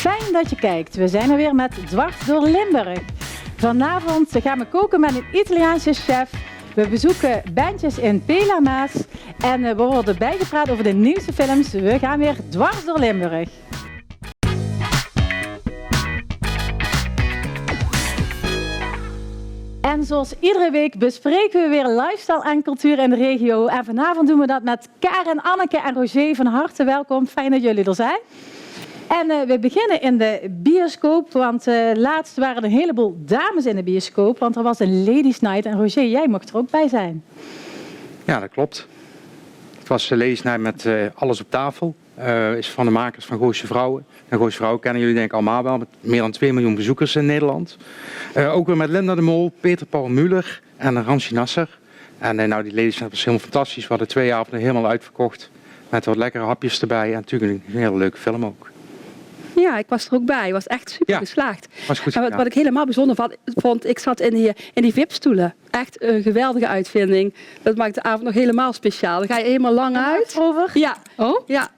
Fijn dat je kijkt. We zijn er weer met Dwars door Limburg. Vanavond gaan we koken met een Italiaanse chef. We bezoeken bandjes in Pela Maas. En we worden bijgepraat over de nieuwste films. We gaan weer dwars door Limburg. En zoals iedere week bespreken we weer lifestyle en cultuur in de regio. En vanavond doen we dat met Karen, Anneke en Roger. Van harte welkom. Fijn dat jullie er zijn. En we beginnen in de bioscoop, want laatst waren er een heleboel dames in de bioscoop. Want er was een Ladies Night. En Roger, jij mocht er ook bij zijn. Ja, dat klopt. Het was Ladies Night met Alles op tafel. Is van de makers van Gooise Vrouwen. En Gooise Vrouwen kennen jullie denk ik allemaal wel, met meer dan 2 miljoen bezoekers in Nederland. Ook weer met Linda de Mol, Peter Paul Muller en Ramsi Nasser. En nou, die Ladies Night was helemaal fantastisch. We hadden 2 avonden helemaal uitverkocht. Met wat lekkere hapjes erbij. En natuurlijk een hele leuke film ook. Ja, ik was er ook bij. Het was echt super geslaagd. Was goed, en wat ik helemaal bijzonder vond, ik zat in die VIP-stoelen. Echt een geweldige uitvinding. Dat maakt de avond nog helemaal speciaal. Dan ga je helemaal lang uit. Over? Ja, ja,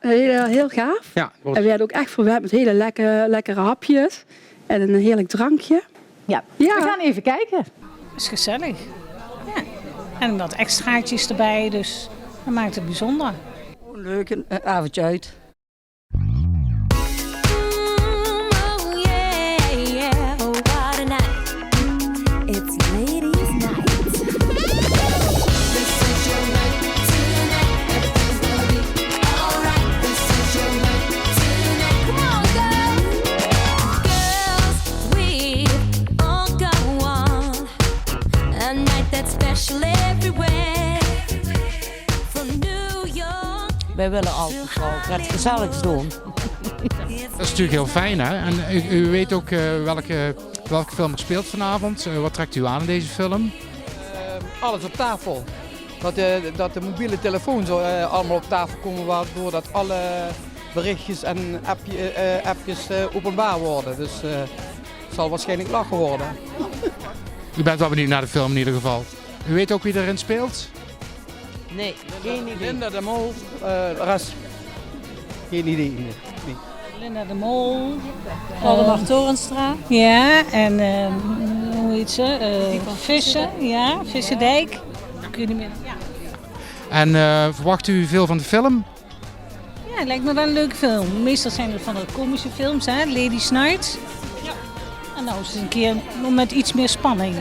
heel gaaf. Ja, en we werden ook echt verwend met hele lekkere hapjes. En een heerlijk drankje. Ja, we gaan even kijken. Het is gezellig. Ja. En wat extraatjes erbij, dus dat maakt het bijzonder. Leuk, een avondje uit. Wij willen altijd wel wat gezelligs doen. Dat is natuurlijk heel fijn, hè? En u weet ook welke film er speelt vanavond. Wat trekt u aan in deze film? Alles op tafel. Dat de mobiele telefoons allemaal op tafel komen, waardoor dat alle berichtjes en appjes openbaar worden. Dus het zal waarschijnlijk lachen worden. U bent wel benieuwd naar de film in ieder geval. U weet ook wie erin speelt? Nee, geen idee. Linda de Mol, de rest geen idee. Nee. Linda de Mol. Valdemar Torenstra. Ja, en hoe heet ze? Vissen, ja, Vissendijk. Kun je niet meer. Ja. En verwacht u veel van de film? Ja, het lijkt me wel een leuke film. Meestal zijn het van de komische films, hè? Ladies Night. Ja. En nou is het een keer met iets meer spanning.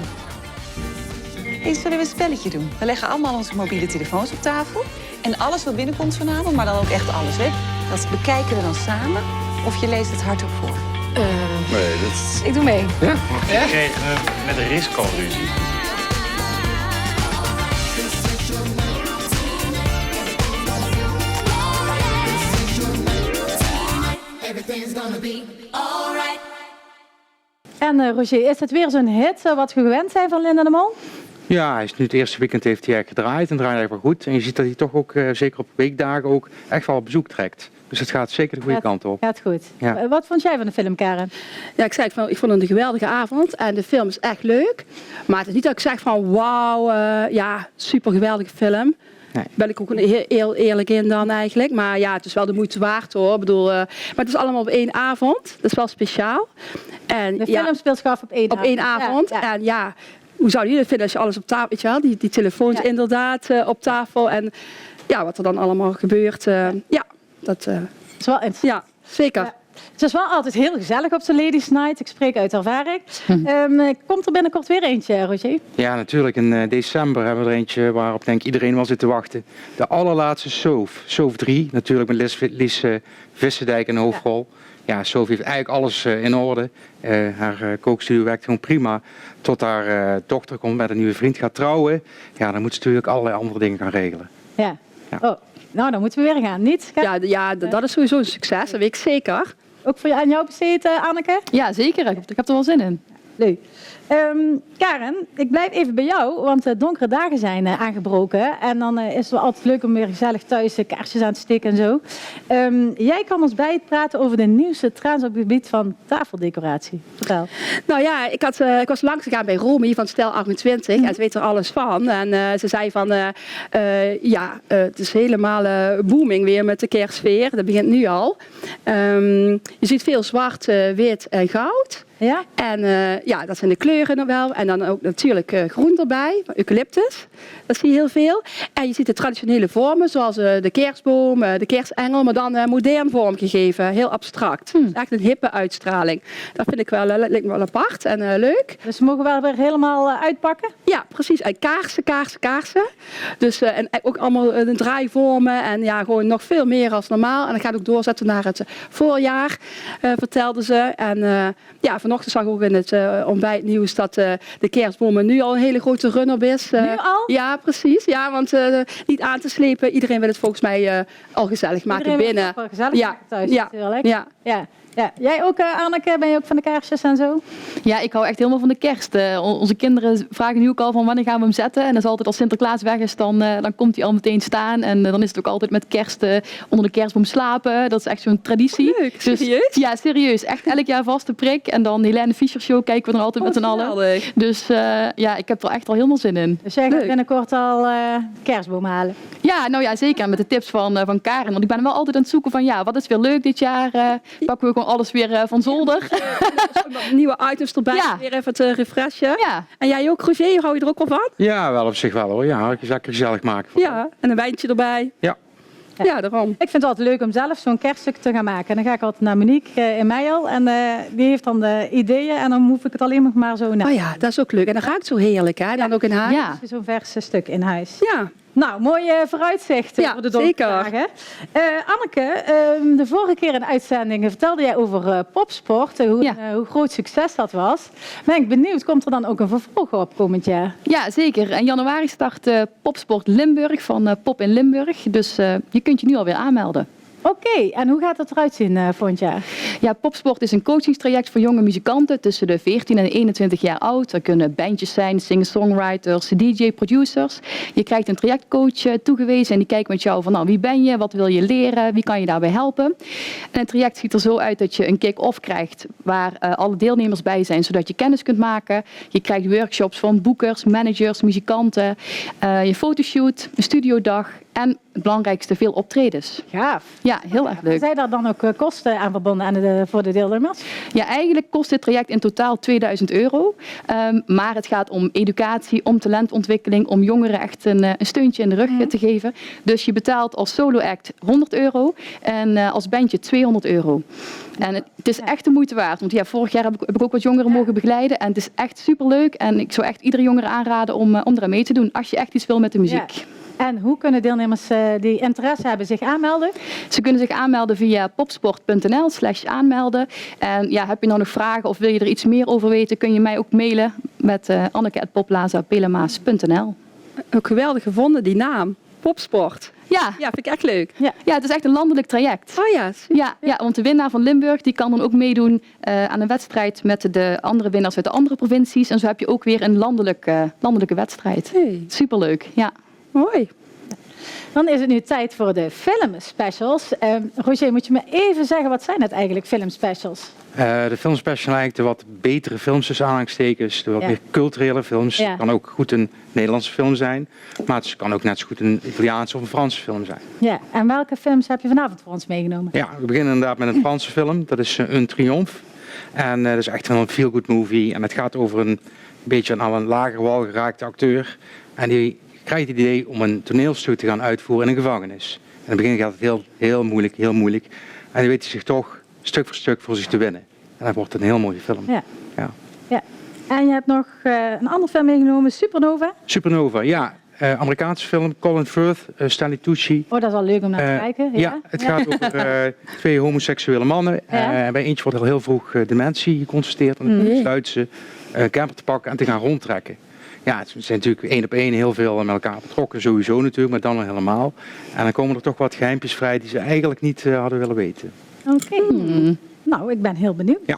Hey, zullen we een spelletje doen? We leggen allemaal onze mobiele telefoons op tafel. En alles wat binnenkomt vanavond, maar dan ook echt alles, hè? Dat bekijken we dan samen. Of je leest het hardop voor. Nee, dat... Ik doe mee. Ja? Ik kreeg met een risco ruzie. En Roger, is het weer zo'n hit wat we gewend zijn van Linda de Mol? Ja, hij is nu het eerste weekend heeft hij echt gedraaid en draait echt wel goed. En je ziet dat hij toch ook, zeker op weekdagen, ook echt wel op bezoek trekt. Dus het gaat zeker de goede kant op. Gaat goed. Ja. Wat vond jij van de film, Karen? Ja, ik vond het een geweldige avond. En de film is echt leuk. Maar het is niet dat ik zeg van wauw, super geweldige film. Nee. Ben ik ook heel eerlijk in dan eigenlijk. Maar ja, het is wel de moeite waard hoor. Ik bedoel, maar het is allemaal op 1 avond. Dat is wel speciaal. En, de film speelt zich af op 1 avond. Op 1 avond. Ja. En ja, hoe zou je dat vinden als je alles op tafel, weet je wel? Die telefoons inderdaad op tafel. En ja, wat er dan allemaal gebeurt. Dat is wel interessant. Ja, zeker. Ja. Het is wel altijd heel gezellig op de Ladies Night. Ik spreek uit ervaring. Komt er binnenkort weer eentje, Roger? Ja, natuurlijk. In december hebben we er eentje waarop denk ik iedereen wel zit te wachten. De allerlaatste Soof 3. Natuurlijk met Lies Vissendijk in de hoofdrol. Ja, Soof heeft eigenlijk alles in orde. Haar kookstudio werkt gewoon prima. Tot haar dochter komt met een nieuwe vriend, gaat trouwen. Ja, dan moet ze natuurlijk allerlei andere dingen gaan regelen. Ja. Oh, nou, dan moeten we weer gaan, niet? Ja, dat is sowieso een succes, dat weet ik zeker. Ook voor aan jou besteed, Anneke? Ja, zeker. Ik heb er wel zin in. Leuk. Karen, ik blijf even bij jou, want de donkere dagen zijn aangebroken. En dan is het wel altijd leuk om weer gezellig thuis kaarsjes aan te steken en zo. Jij kan ons bijpraten over de nieuwste trends op het gebied van tafeldecoratie. Vertel. Nou ja, ik was langs gegaan bij Romy van Stel 28 en ze weet er alles van. En ze zei van, het is helemaal booming weer met de kerstsfeer. Dat begint nu al. Je ziet veel zwart, wit en goud. Ja? En dat zijn de kleuren nog wel. En dan ook natuurlijk groen erbij, eucalyptus. Dat zie je heel veel. En je ziet de traditionele vormen, zoals de kerstboom, de kerstengel, maar dan modern vormgegeven. Heel abstract. Echt een hippe uitstraling. Dat vind ik wel, lijkt me wel apart en leuk. Dus we mogen wel weer helemaal uitpakken? Ja, precies. En kaarsen. Dus, en ook allemaal de draaivormen en ja, gewoon nog veel meer als normaal. En dat gaat ook doorzetten naar het voorjaar, vertelden ze. En vanochtend zag ik ook in het ontbijtnieuws dat de kerstbomen nu al een hele grote run-up is. Nu al? Ja, precies. Ja, want niet aan te slepen. Iedereen wil het volgens mij al gezellig maken Iedereen binnen. wil het gezellig maken thuis natuurlijk. Ja. Ja. Jij ook, Anneke? Ben je ook van de kaarsjes en zo? Ja, ik hou echt helemaal van de kerst. Onze kinderen vragen nu ook al van wanneer gaan we hem zetten. En dat is altijd als Sinterklaas weg is, dan komt hij al meteen staan. En dan is het ook altijd met kerst onder de kerstboom slapen. Dat is echt zo'n traditie. Leuk, serieus? Dus, ja, serieus. Echt elk jaar vaste prik. En dan Helene Fischer Show kijken we er altijd met z'n allen. Dus ik heb er echt al helemaal zin in. Dus jij gaat binnenkort al kerstboom halen? Ja, nou ja, zeker. Met de tips van Karen. Want ik ben wel altijd aan het zoeken van wat is weer leuk dit jaar. Pakken we gewoon alles weer van zolder. Nieuwe items erbij, weer even te refreshen. Ja. En jij ook, Roger, hou je er ook wel van? Ja, wel op zich wel hoor. Ja, lekker gezellig maken. Ja, en een wijntje erbij. Ja. Ja, daarom. Ik vind het altijd leuk om zelf zo'n kerststuk te gaan maken. En dan ga ik altijd naar Monique in Meijel. En die heeft dan de ideeën. En dan hoef ik het alleen nog maar zo naar. Oh ja, dat is ook leuk. En dan ruikt zo heerlijk, hè? Dan ook in huis. Ja. Zo'n vers stuk in huis. Ja. Nou, mooi vooruitzicht voor de donderdagen. Anneke, de vorige keer in uitzendingen vertelde jij over popsport. Hoe groot succes dat was. Ben ik benieuwd, komt er dan ook een vervolg op komend jaar? Ja, zeker. In januari start Popsport Limburg van Pop in Limburg. Dus je kunt je nu alweer aanmelden. Oké, en hoe gaat dat eruit zien volgend jaar? Ja, Popsport is een coachingstraject voor jonge muzikanten tussen de 14 en 21 jaar oud. Er kunnen bandjes zijn, singer-songwriters, DJ-producers. Je krijgt een trajectcoach toegewezen en die kijkt met jou van wie ben je, wat wil je leren, wie kan je daarbij helpen. En het traject ziet er zo uit dat je een kick-off krijgt waar alle deelnemers bij zijn, zodat je kennis kunt maken. Je krijgt workshops van boekers, managers, muzikanten, je fotoshoot, een studiodag. En het belangrijkste, veel optredens. Gaaf. Ja, heel erg leuk. Zijn daar dan ook kosten aan verbonden voor de deelnemers? Ja, eigenlijk kost dit traject in totaal €2000. Maar het gaat om educatie, om talentontwikkeling, om jongeren echt een steuntje in de rug te geven. Dus je betaalt als solo act €100 en als bandje €200. En het is echt de moeite waard. Want vorig jaar heb ik ook wat jongeren mogen begeleiden. En het is echt superleuk. En ik zou echt iedere jongere aanraden om eraan mee te doen. Als je echt iets wil met de muziek. Ja. En hoe kunnen deelnemers die interesse hebben zich aanmelden? Ze kunnen zich aanmelden via popsport.nl/aanmelden. En heb je nou nog vragen of wil je er iets meer over weten, kun je mij ook mailen met anneke@poplazapelemaas.nl. Ook geweldig gevonden, die naam. Popsport. Ja, vind ik echt leuk. Ja, het is echt een landelijk traject. Oh ja. Ja, want de winnaar van Limburg die kan dan ook meedoen aan een wedstrijd met de andere winnaars uit de andere provincies. En zo heb je ook weer een landelijke wedstrijd. Hey. Superleuk, ja. Mooi. Dan is het nu tijd voor de filmspecials. Roger, moet je me even zeggen, wat zijn het eigenlijk, filmspecials? De filmspecial eigenlijk de wat betere films tussen aanhalingstekens. De wat meer culturele films. Het kan ook goed een Nederlandse film zijn. Maar het kan ook net zo goed een Italiaanse of een Franse film zijn. Ja, en welke films heb je vanavond voor ons meegenomen? Ja, we beginnen inderdaad met een Franse film. Dat is Un Triomphe. En dat is echt wel een feel-good movie. En het gaat over een beetje aan een lager wal geraakte acteur. En die krijgt het idee om een toneelstuk te gaan uitvoeren in een gevangenis. En in het begin gaat het heel moeilijk. En die weet hij zich toch stuk voor stuk voor zich te winnen. En dat wordt een heel mooie film. Ja. En je hebt nog een andere film meegenomen, Supernova. Supernova, ja. Amerikaanse film, Colin Firth, Stanley Tucci. Oh, dat is wel leuk om naar te kijken. Ja, het gaat over twee homoseksuele mannen. Bij eentje wordt al heel vroeg dementie geconstateerd. En dan besluiten ze een camper te pakken en te gaan rondtrekken. Ja, het zijn natuurlijk 1 op 1 heel veel met elkaar betrokken, sowieso natuurlijk, maar dan nog helemaal. En dan komen er toch wat geheimpjes vrij die ze eigenlijk niet hadden willen weten. Oké. Nou, ik ben heel benieuwd. Ja.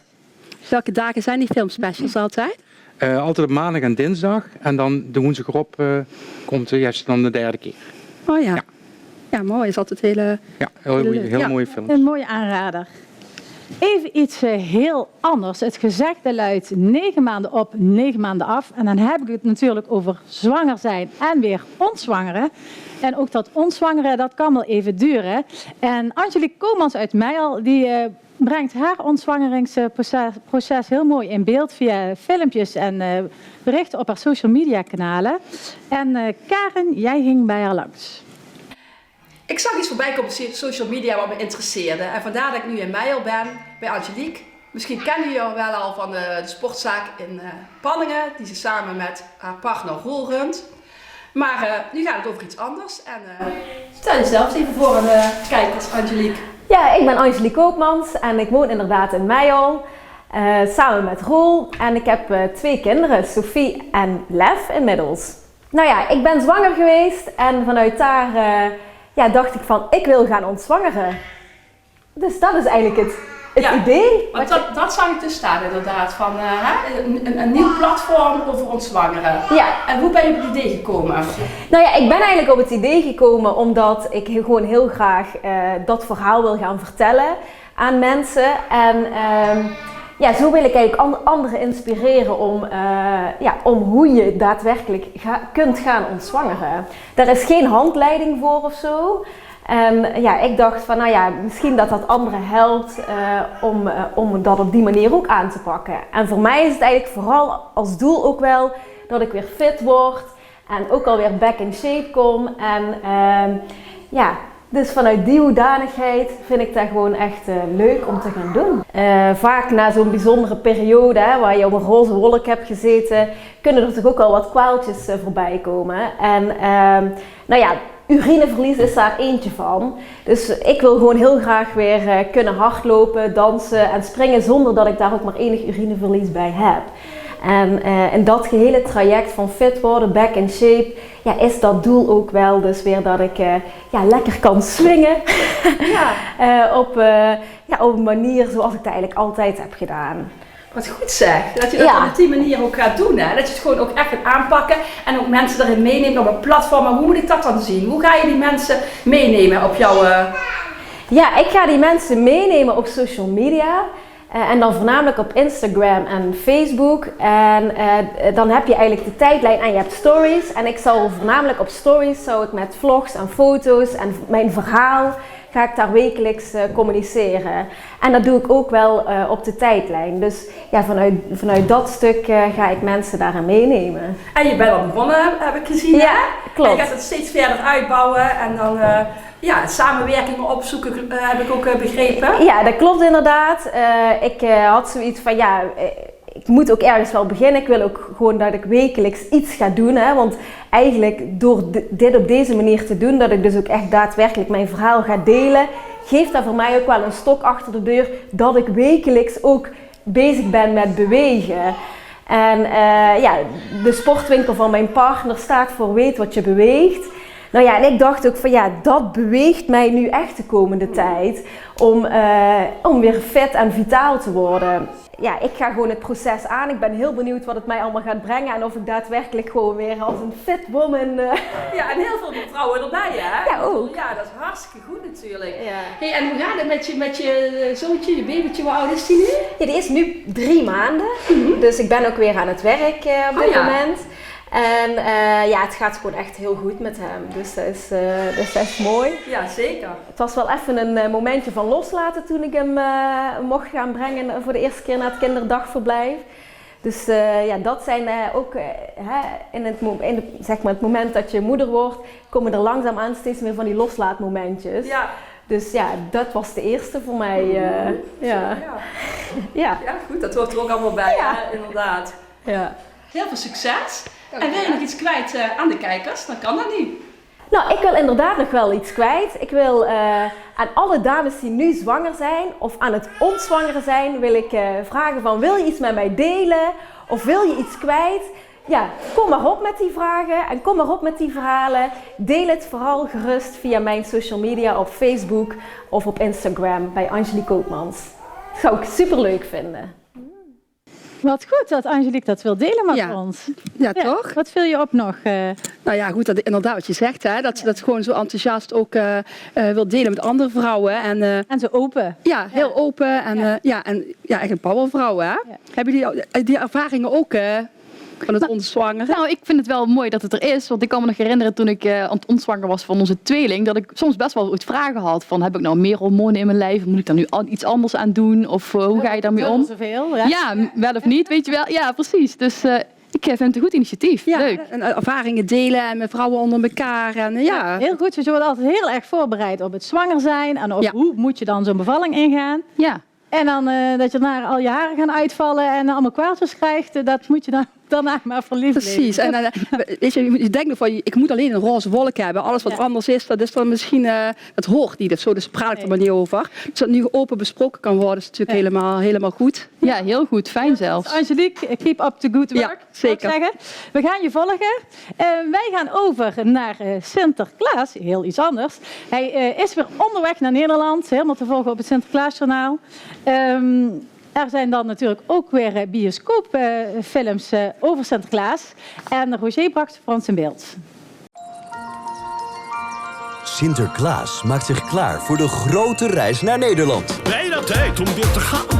Welke dagen zijn die filmspecials altijd? Altijd op maandag en dinsdag. En dan de woensdag erop komt juist dan de derde keer. Oh ja. Ja, mooi. Is altijd hele... Ja, heel mooie films. Een mooie aanrader. Even iets heel anders. Het gezegde luidt 9 maanden op, 9 maanden af. En dan heb ik het natuurlijk over zwanger zijn en weer ontzwangeren. En ook dat ontzwangeren, dat kan wel even duren. En Angelique Koopmans uit Meijel, die brengt haar ontzwangeringsproces heel mooi in beeld via filmpjes en berichten op haar social media kanalen. En Karen, jij ging bij haar langs. Ik zag iets voorbij komen op social media wat me interesseerde. En vandaar dat ik nu in Meijel ben, bij Angelique. Misschien kennen jullie haar wel al van de sportzaak in Panningen, die ze samen met haar partner Roel runt. Maar nu gaat het over iets anders. En stel jezelf eens even voor aan de kijkers, Angelique. Ja, ik ben Angelique Koopmans en ik woon inderdaad in Meijel. Samen met Roel. En ik heb 2 kinderen, Sophie en Lef inmiddels. Nou ja, ik ben zwanger geweest en vanuit daar... dacht ik van, ik wil gaan ontzwangeren. Dus dat is eigenlijk het idee. Want dat zag ik dus staan inderdaad, van een nieuw platform over ontzwangeren. Ja. En hoe ben je op het idee gekomen? Nou ja, ik ben eigenlijk op het idee gekomen omdat ik gewoon heel graag dat verhaal wil gaan vertellen aan mensen. En zo wil ik eigenlijk anderen inspireren om hoe je daadwerkelijk kunt gaan ontzwangeren. Daar is geen handleiding voor of zo. En ik dacht van, misschien dat anderen helpt om dat op die manier ook aan te pakken. En voor mij is het eigenlijk vooral als doel ook wel dat ik weer fit word en ook alweer back in shape kom. En dus vanuit die hoedanigheid vind ik dat gewoon echt leuk om te gaan doen. Vaak na zo'n bijzondere periode waar je op een roze wolk hebt gezeten, kunnen er toch ook al wat kwaaltjes voorbij komen. En urineverlies is daar eentje van. Dus ik wil gewoon heel graag weer kunnen hardlopen, dansen en springen zonder dat ik daar ook maar enig urineverlies bij heb. En in dat gehele traject van fit worden, back in shape, is dat doel ook wel dus weer dat ik lekker kan swingen. op een manier zoals ik dat eigenlijk altijd heb gedaan. Wat goed zeg, dat je dat op die manier ook gaat doen. Hè? Dat je het gewoon ook echt gaat aanpakken en ook mensen erin meeneemt op een platform. Maar hoe moet ik dat dan zien? Hoe ga je die mensen meenemen op jouw... Ja, ik ga die mensen meenemen op social media. En dan voornamelijk op Instagram en Facebook. En dan heb je eigenlijk de tijdlijn en je hebt stories. En ik zal voornamelijk op stories, met vlogs en foto's en mijn verhaal, ga ik daar wekelijks communiceren. En dat doe ik ook wel op de tijdlijn. Dus vanuit dat stuk ga ik mensen daarin meenemen. En je bent al begonnen, heb ik gezien. Ja, klopt. En je gaat het steeds verder uitbouwen en dan... samenwerkingen opzoeken, heb ik ook begrepen. Ja, dat klopt inderdaad. Ik had zoiets van, ik moet ook ergens wel beginnen. Ik wil ook gewoon dat ik wekelijks iets ga doen. Hè? Want eigenlijk door dit op deze manier te doen, dat ik dus ook echt daadwerkelijk mijn verhaal ga delen, geeft dat voor mij ook wel een stok achter de deur dat ik wekelijks ook bezig ben met bewegen. En de sportwinkel van mijn partner staat voor Weet wat je beweegt. En ik dacht ook van dat beweegt mij nu echt de komende tijd om weer fit en vitaal te worden. Ja, ik ga gewoon het proces aan. Ik ben heel benieuwd wat het mij allemaal gaat brengen en of ik daadwerkelijk gewoon weer als een fit woman... Ja, en heel veel vrouwen erbij, hè? Ja, ook. Ja, dat is hartstikke goed natuurlijk. Ja. Hey, en hoe gaat het met je zoontje, je babytje? Hoe oud is die nu? Ja, die is nu 3 maanden. Dus ik ben ook weer aan het werk op dit moment. En het gaat gewoon echt heel goed met hem. Dus dat is mooi. Ja, zeker. Het was wel even een momentje van loslaten toen ik hem mocht gaan brengen voor de eerste keer naar het kinderdagverblijf. Dus dat zijn ook in het moment dat je moeder wordt, komen er langzaamaan steeds meer van die loslaatmomentjes. Ja. Dus dat was de eerste voor mij. Ja, goed, dat hoort er ook allemaal bij, hè? Inderdaad. Ja. Heel veel succes. En wil je nog iets kwijt aan de kijkers, dan kan dat nu. Nou, ik wil inderdaad nog wel iets kwijt. Ik wil aan alle dames die nu zwanger zijn of aan het ontzwangeren zijn, wil ik vragen van, wil je iets met mij delen of wil je iets kwijt? Ja, kom maar op met die vragen en kom maar op met die verhalen. Deel het vooral gerust via mijn social media op Facebook of op Instagram bij Angelique Koopmans. Dat zou ik super leuk vinden. Wat goed dat Angelique dat wil delen met ons. Ja, toch? Wat viel je op nog? Nou ja, goed, dat, inderdaad wat je zegt, hè, dat ze dat gewoon zo enthousiast ook wil delen met andere vrouwen. En zo open. Ja, heel open en echt een powervrouw. Hè? Ja. Hebben jullie die ervaringen ook van het ontzwangeren? Nou, ik vind het wel mooi dat het er is. Want ik kan me nog herinneren toen ik aan het ontzwanger was van onze tweeling. Dat ik soms best wel ooit vragen had van, heb ik nou meer hormonen in mijn lijf? Moet ik daar nu iets anders aan doen? Of hoe ga je daarmee om? Zoveel, ja, wel of niet, weet je wel. Ja, precies. Dus ik vind het een goed initiatief. Ja, leuk. En ervaringen delen en met vrouwen onder elkaar. En, ja. Heel goed, dus je wordt altijd heel erg voorbereid op het zwanger zijn. En op hoe moet je dan zo'n bevalling ingaan. Ja. En dan dat je daarna al je haren gaan uitvallen en allemaal kwaadjes krijgt. Dat moet je dan daarna maar verliefd Precies. En weet je denkt van, ik moet alleen een roze wolk hebben. Alles wat anders is, dat is dan misschien, het hoort niet of zo. Dus praat ik er maar niet over. Dus dat nu open besproken kan worden, is natuurlijk helemaal goed. Ja, heel goed. Fijn zelfs. Angelique, keep up the good work. Ja, zeker. Zeggen. We gaan je volgen. Wij gaan over naar Sinterklaas. Heel iets anders. Hij is weer onderweg naar Nederland. Helemaal te volgen op het Sinterklaasjournaal. Er zijn dan natuurlijk ook weer bioscoopfilms over Sinterklaas. En Roger bracht voor ons in beeld. Sinterklaas maakt zich klaar voor de grote reis naar Nederland. Bijna tijd om weer te gaan.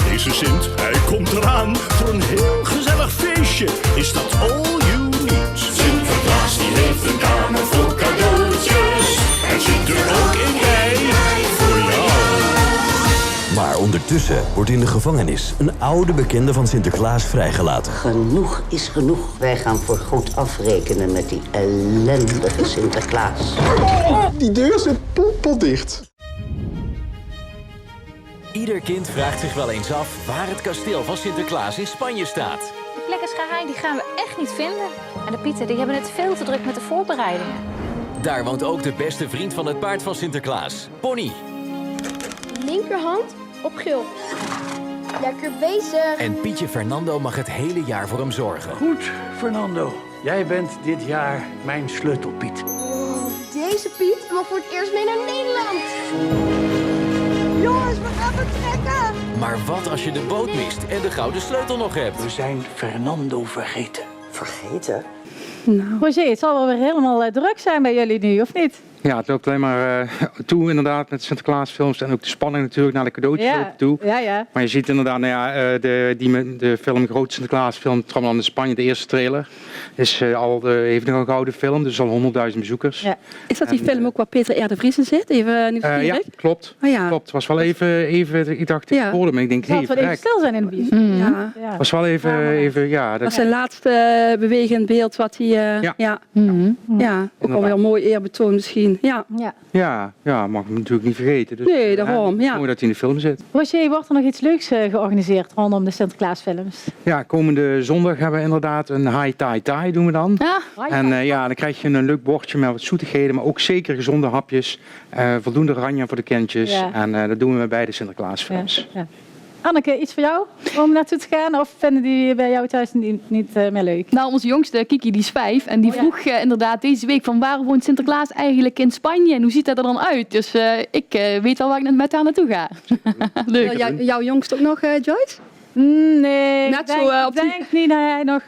Deze Sint, hij komt eraan. Voor een heel gezellig feestje is dat all you need. Sinterklaas die heeft een kamer vol cadeautjes. En zit er ook in bij voor jou. Maar ondertussen wordt in de gevangenis een oude bekende van Sinterklaas vrijgelaten. Genoeg is genoeg. Wij gaan voor goed afrekenen met die ellendige Sinterklaas. Die deur zit potdicht. Ieder kind vraagt zich wel eens af waar het kasteel van Sinterklaas in Spanje staat. De plek is geheim, die gaan we echt niet vinden. En de Pieten die hebben het veel te druk met de voorbereidingen. Daar woont ook de beste vriend van het paard van Sinterklaas, Pony. Linkerhand op geel. Lekker bezig. En Pietje Fernando mag het hele jaar voor hem zorgen. Goed, Fernando. Jij bent dit jaar mijn sleutelpiet. Deze Piet mag voor het eerst mee naar Nederland. Jongens, we gaan vertrekken. Maar wat als je de boot mist en de gouden sleutel nog hebt? We zijn Fernando vergeten. Vergeten? Nou. Roger, het zal wel weer helemaal druk zijn bij jullie nu, of niet? Ja, het loopt alleen maar toe inderdaad met Sinterklaasfilms en ook de spanning natuurlijk naar de cadeautjes lopen toe. Ja. Maar je ziet inderdaad, de film Groot Sinterklaasfilm, Tramland in Spanje, de eerste trailer, is heeft nog een gouden film, dus al 100.000 bezoekers. Ja. Is dat die film ook waar Peter R. de Vries in zit? Even nieuwsgierig? Ja, klopt. Klopt. Het was wel even ik dacht, ik hoorde me, ik denk, het zal even stil zijn in de bios. Het was wel even. Dat was zijn laatste bewegend beeld wat hij... ook alweer een mooi eerbetoon misschien. Ja, mag hem natuurlijk niet vergeten. Dus, nee, daarom. Mooi dat hij in de film zit. Roger, wordt er nog iets leuks georganiseerd rondom de Sinterklaasfilms? Ja, komende zondag hebben we inderdaad een high tie doen we dan. En dan krijg je een leuk bordje met wat zoetigheden, maar ook zeker gezonde hapjes. Voldoende ranja voor de kindjes. Ja. En dat doen we bij de Sinterklaasfilms. Ja. Anneke, iets voor jou om naartoe te gaan? Of vinden die bij jou thuis niet meer leuk? Nou, onze jongste, Kiki, die is 5. En die vroeg inderdaad deze week van waar woont Sinterklaas eigenlijk in Spanje? En hoe ziet dat er dan uit? Dus ik weet wel waar ik met haar naartoe ga. Leuk. Jouw jongste ook nog, Joyce? Nee, net ik denk niet dat hij nog...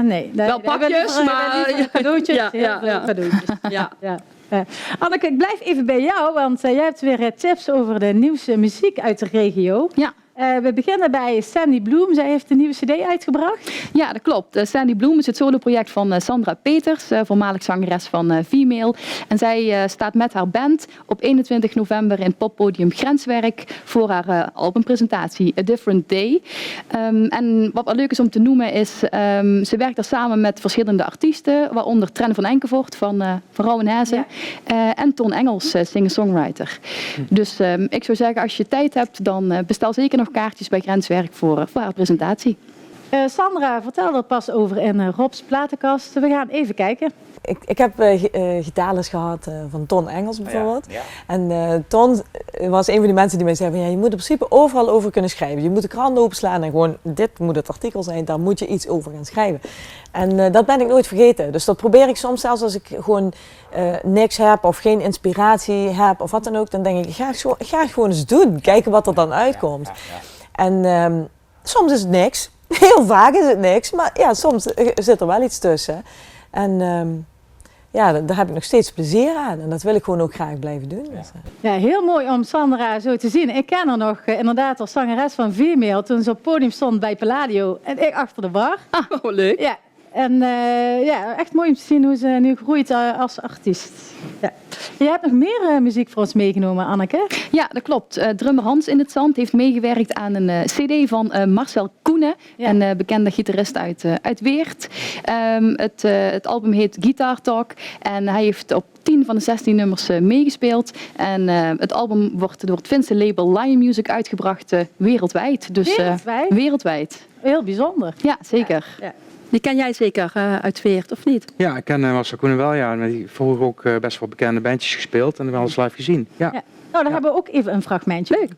nee. Wel pakjes, maar... Cadeautjes. Anneke, ik blijf even bij jou, want jij hebt weer tips over de nieuwste muziek uit de regio. Ja. We beginnen bij Sandy Bloem. Zij heeft een nieuwe cd uitgebracht. Ja, dat klopt. Sandy Bloem is het soloproject van Sandra Peters, voormalig zangeres van Female. En zij staat met haar band op 21 november in het poppodium Grenswerk voor haar albumpresentatie A Different Day. En wat wel leuk is om te noemen is, ze werkt daar samen met verschillende artiesten, waaronder Tren van Enkevoort van Rauwenhezen en Ton Engels, singer-songwriter. Dus ik zou zeggen, als je tijd hebt, dan bestel zeker nog kaartjes bij Grenswerk voor haar presentatie. Sandra vertelde er pas over in Rob's platenkast. We gaan even kijken. Ik heb gitaarles gehad van Ton Engels bijvoorbeeld. Ja. En Ton was een van die mensen die mij zei van, je moet in principe overal over kunnen schrijven. Je moet de krant openslaan en gewoon, dit moet het artikel zijn, daar moet je iets over gaan schrijven. En dat ben ik nooit vergeten. Dus dat probeer ik soms zelfs als ik gewoon niks heb of geen inspiratie heb of wat dan ook. Dan denk ik ga het gewoon eens doen. Kijken wat er dan uitkomt. En soms is het niks. Heel vaak is het niks, maar ja, soms zit er wel iets tussen. En daar heb ik nog steeds plezier aan. En dat wil ik gewoon ook graag blijven doen. Dus, Ja, heel mooi om Sandra zo te zien. Ik ken haar nog inderdaad als zangeres van Female toen ze op het podium stond bij Palladio. En ik achter de bar. Wat leuk. Ja. En echt mooi om te zien hoe ze nu groeit als artiest. Ja. Je hebt nog meer muziek voor ons meegenomen, Anneke. Ja, dat klopt. Drummer Hans in het Zand heeft meegewerkt aan een cd van Marcel Koenen, een bekende gitarist uit Weert. Het album heet Guitar Talk en hij heeft op 10 van de 16 nummers meegespeeld. En het album wordt door het Finse label Lion Music uitgebracht wereldwijd. Dus, wereldwijd. Heel bijzonder. Ja, zeker. Ja. Die ken jij zeker uit Weert, of niet? Ja, ik ken Marcel Koenen wel, ja. En die vroeger ook best wel bekende bandjes gespeeld en wel eens live gezien. Ja. Ja. Nou, dan hebben we ook even een fragmentje. Leuk.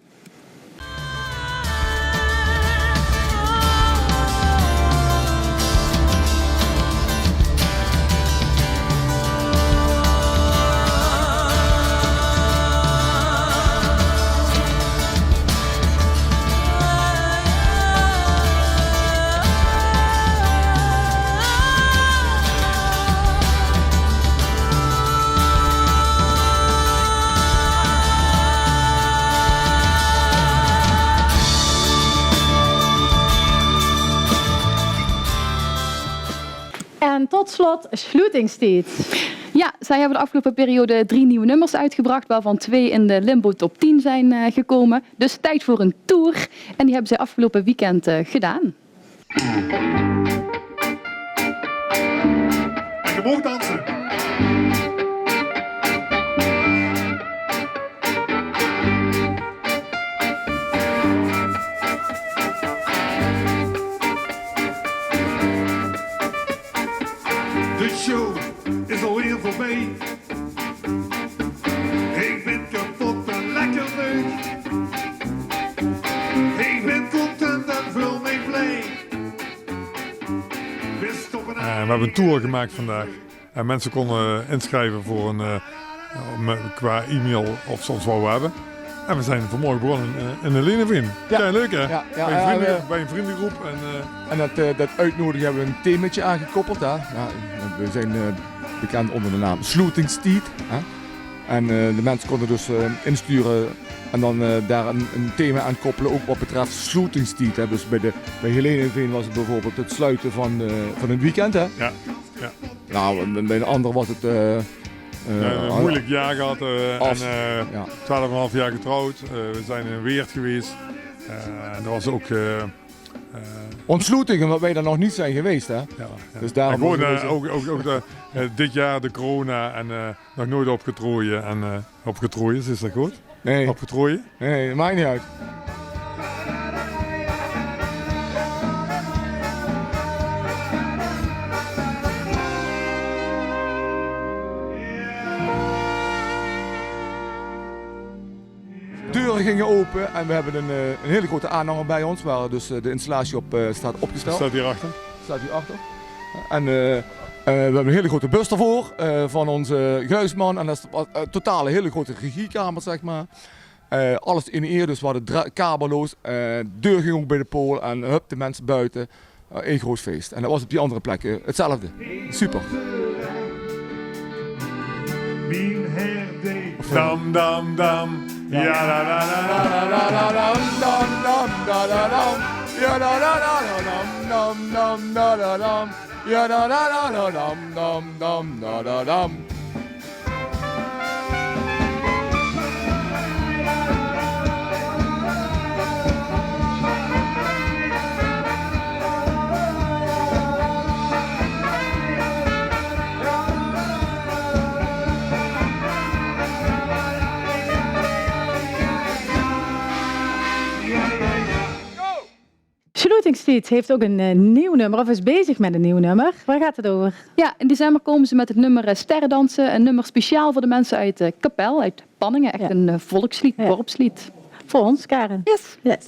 En tot slot Slutingstijd. Ja, zij hebben de afgelopen periode 3 nieuwe nummers uitgebracht, waarvan 2 in de Limbo Top 10 zijn gekomen. Dus tijd voor een tour. En die hebben zij afgelopen weekend gedaan. En je mag dansen. De show is alweer voorbij. Ik ben kapot en lekker leuk. Ik ben content en vul mij blij. We hebben een tour gemaakt vandaag. En mensen konden inschrijven voor qua e-mail of soms wat we hebben. En we zijn vanmorgen begonnen in de Leneveen. Ja, leuk hè? Ja, bij een vriendengroep. En dat uitnodigen hebben we een themaatje aangekoppeld. Hè? Ja, we zijn bekend onder de naam Slutingstijd. En de mensen konden dus insturen en dan daar een thema aan koppelen, ook wat betreft Slutingstijd. Hè? Dus bij Heleneveen was het bijvoorbeeld het sluiten van een weekend. Hè? Ja, ja. Nou, bij een ander was het... een moeilijk jaar gehad en 12,5 jaar getrouwd. We zijn in Weert geweest. En dat was ook... Ontsluiting, omdat wij daar nog niet zijn geweest. Hè? Ja. Dus daarom ook dit jaar de corona en nog nooit opgetrooien. En opgetrooien, is dat goed? Nee. Opgetrooien? Nee, dat maakt niet uit. Deuren gingen open en we hebben een hele grote aanhanger bij ons, waar dus de installatie op staat opgesteld. Staat hierachter? Staat hierachter. En we hebben een hele grote bus ervoor van onze geluidsman en dat is een totale hele grote regiekamer, zeg maar. Alles in eer, dus we hadden kabelloos. Deur ging ook bij de pool en hup, de mensen buiten. Een groot feest. En dat was op die andere plekken hetzelfde. Super. Dam dam dam. Ja da da da da da dam dam dam da da dam. Ja da da da dam dam dam da da dam. Ja da da da dam dam dam da da dam. Slutingstijd heeft ook een nieuw nummer, of is bezig met een nieuw nummer. Waar gaat het over? Ja, in december komen ze met het nummer Sterrendansen. Een nummer speciaal voor de mensen uit Kapel, uit Panningen. Echt een volkslied, dorpslied. Voor ons, Karen. Yes.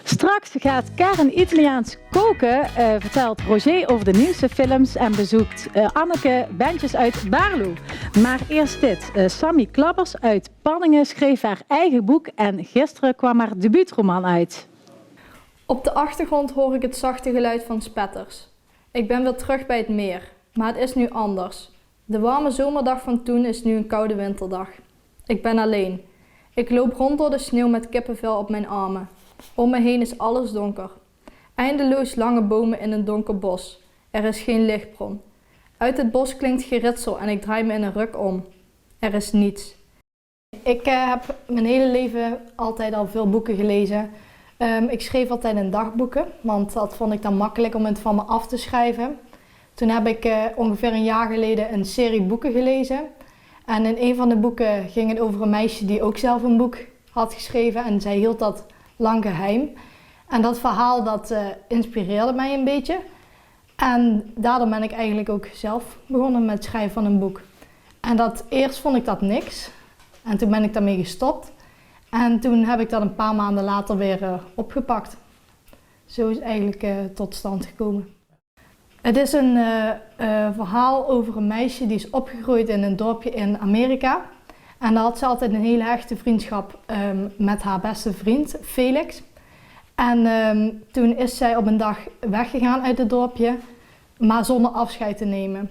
Straks gaat Karen Italiaans koken, vertelt Roger over de nieuwste films en bezoekt Anneke bandjes uit Baarlo. Maar eerst dit. Sammy Klappers uit Panningen schreef haar eigen boek en gisteren kwam haar debuutroman uit. Op de achtergrond hoor ik het zachte geluid van spetters. Ik ben weer terug bij het meer, maar het is nu anders. De warme zomerdag van toen is nu een koude winterdag. Ik ben alleen. Ik loop rond door de sneeuw met kippenvel op mijn armen. Om me heen is alles donker. Eindeloos lange bomen in een donker bos. Er is geen lichtbron. Uit het bos klinkt geritsel en ik draai me in een ruk om. Er is niets. Ik heb mijn hele leven altijd al veel boeken gelezen. Ik schreef altijd in dagboeken, want dat vond ik dan makkelijk om het van me af te schrijven. Toen heb ik ongeveer een jaar geleden een serie boeken gelezen. En in een van de boeken ging het over een meisje die ook zelf een boek had geschreven. En zij hield dat lang geheim. En dat verhaal dat inspireerde mij een beetje. En daardoor ben ik eigenlijk ook zelf begonnen met het schrijven van een boek. En eerst vond ik dat niks. En toen ben ik daarmee gestopt. En toen heb ik dat een paar maanden later weer opgepakt. Zo is het eigenlijk tot stand gekomen. Het is een verhaal over een meisje die is opgegroeid in een dorpje in Amerika. En daar had ze altijd een hele hechte vriendschap met haar beste vriend, Felix. En toen is zij op een dag weggegaan uit het dorpje, maar zonder afscheid te nemen.